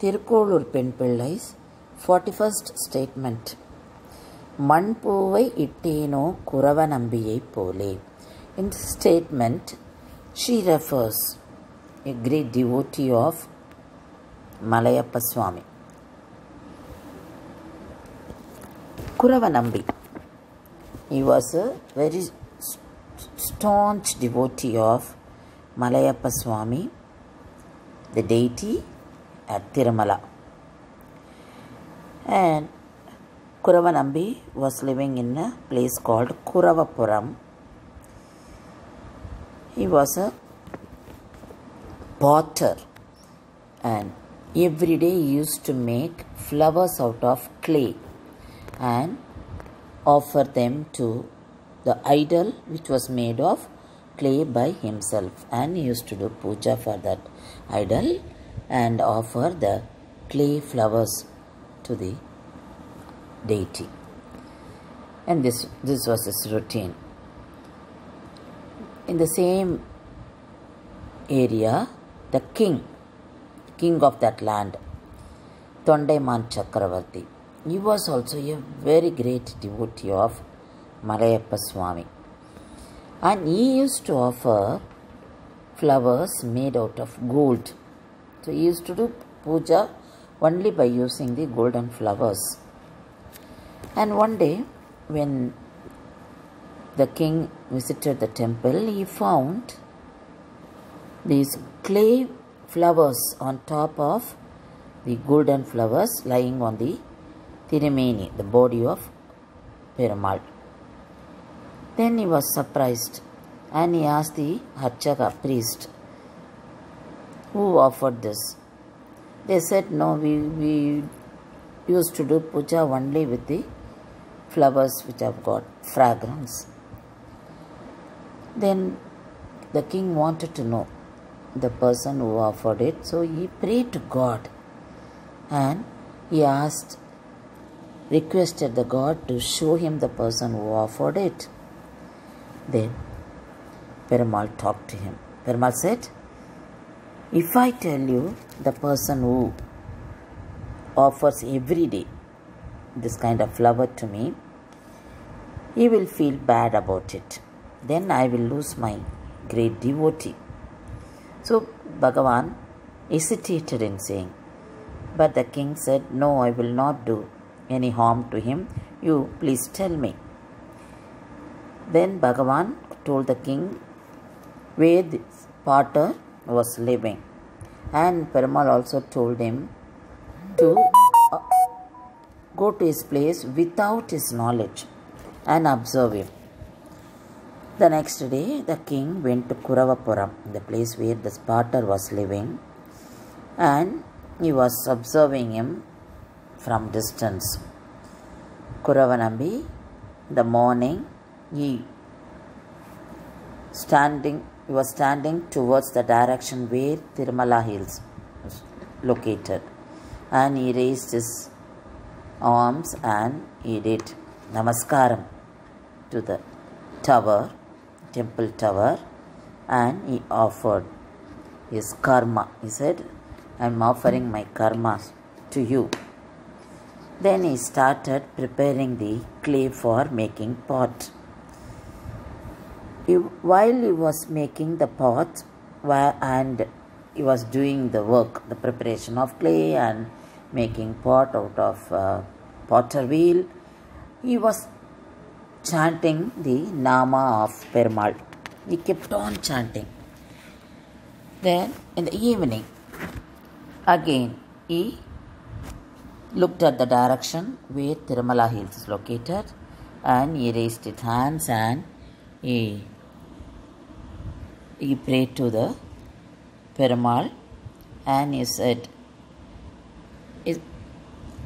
Tirukkolur Pen Pillai's 41st statement. Manpuvai itteno Kuravanambiyai pole. In this statement, she refers a great devotee of Malayappa Swami. Kuravanambi. He was a very staunch devotee of Malayappa Swami, the deity at Tirumala. And Kuravanambi was living in a place called Kuravapuram. He was a potter and every day he used to make flowers out of clay and offer them to the idol which was made of clay by himself, and he used to do puja for that idol and offer the clay flowers to the deity. And this was his routine. In the same area, the king of that land, Thondaiman Chakravarti, he was also a very great devotee of Malayappa Swami. And he used to offer flowers made out of gold. So he used to do puja only by using the golden flowers. And one day, when the king visited the temple, he found these clay flowers on top of the golden flowers lying on the Tirumeni, the body of Perumal. Then he was surprised and he asked the Archaka priest, who offered this? They said, no, we used to do puja only with the flowers which have got fragrance. Then the king wanted to know the person who offered it, so he prayed to God and he requested the God to show him the person who offered it. Then Perumal talked to him. Perumal said, if I tell you the person who offers every day this kind of flower to me, he will feel bad about it. Then I will lose my great devotee. So Bhagavan hesitated in saying, but the king said, no, I will not do any harm to him. You please tell me. Then Bhagavan told the king where this potter was living. And Perumal also told him to go to his place without his knowledge and observe him. The next day, the king went to Kuravapuram, the place where the potter was living, and he was observing him from distance. Kuravanambi, in the morning, he was standing towards the direction where Tirumala Hills was located, and he raised his arms and he did namaskaram to the temple tower, and he offered his karma. He said, I am offering my karmas to you. Then he started preparing the clay for making pot. While he was making the pot and he was doing the work, the preparation of clay and making pot out of potter wheel, he was chanting the Nama of Perumal. He kept on chanting. Then in the evening, again he looked at the direction where Tirumala Hills is located, and he raised his hands and he prayed to the Perumal, and he said,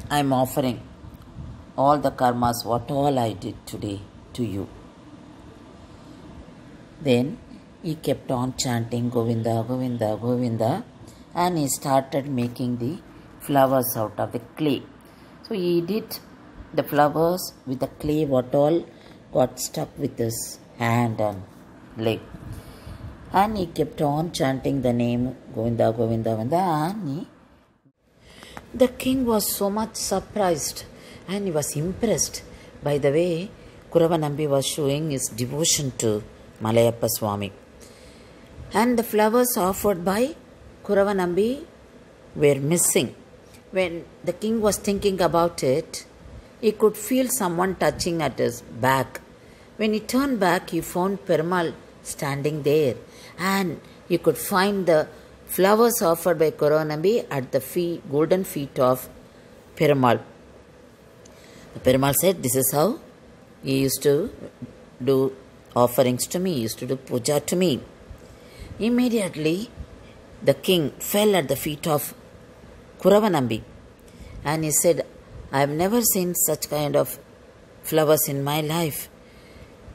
I am offering all the karmas, what all I did today, to you. Then he kept on chanting Govinda, Govinda, Govinda, and he started making the flowers out of the clay. So he did the flowers with the clay, what all got stuck with his hand and leg. And he kept on chanting the name Govinda, Govinda, Govinda, and he The king was so much surprised and he was impressed by the way Kuravanambi was showing his devotion to Malayappa Swami. And the flowers offered by Kuravanambi were missing. When the king was thinking about it, he could feel someone touching at his back. When he turned back, he found Perumal standing there, and he could find the flowers offered by Kuravanambi at the golden feet of Perumal. Perumal said, "This is how he used to do offerings to me, he used to do puja to me." Immediately, the king fell at the feet of Kuravanambi and he said, "I have never seen such kind of flowers in my life."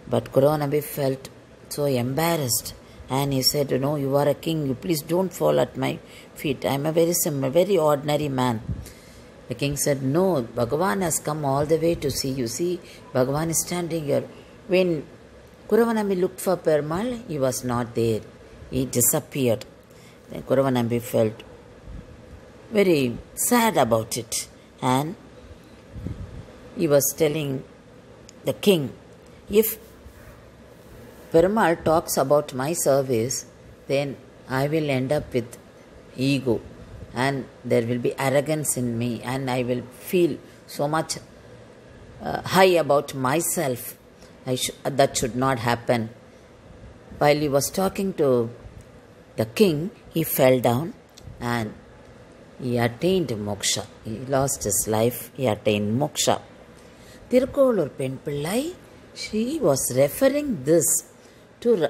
But Kuravanambi felt so embarrassed and he said, "No, you are a king, you please don't fall at my feet. I am a very ordinary man." The king said, "No, Bhagavan has come all the way to see you. See, Bhagavan is standing here." When Kuravanambi looked for Perumal, he was not there. He disappeared. Then Kuravanambi felt very sad about it, and he was telling the king, "If Perumal talks about my service, then I will end up with ego and there will be arrogance in me and I will feel so much high about myself. That should not happen." While he was talking to the king, he fell down and he attained moksha. He lost his life, he attained moksha. Tirukkolur Pen Pillai, she was referring this to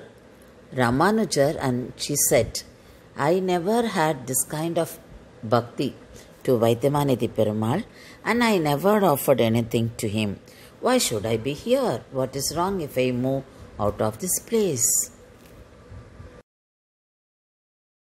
Ramanujar and she said, "I never had this kind of bhakti to Vaidyamanidhi Perumal and I never offered anything to him. Why should I be here? What is wrong if I move out of this place?"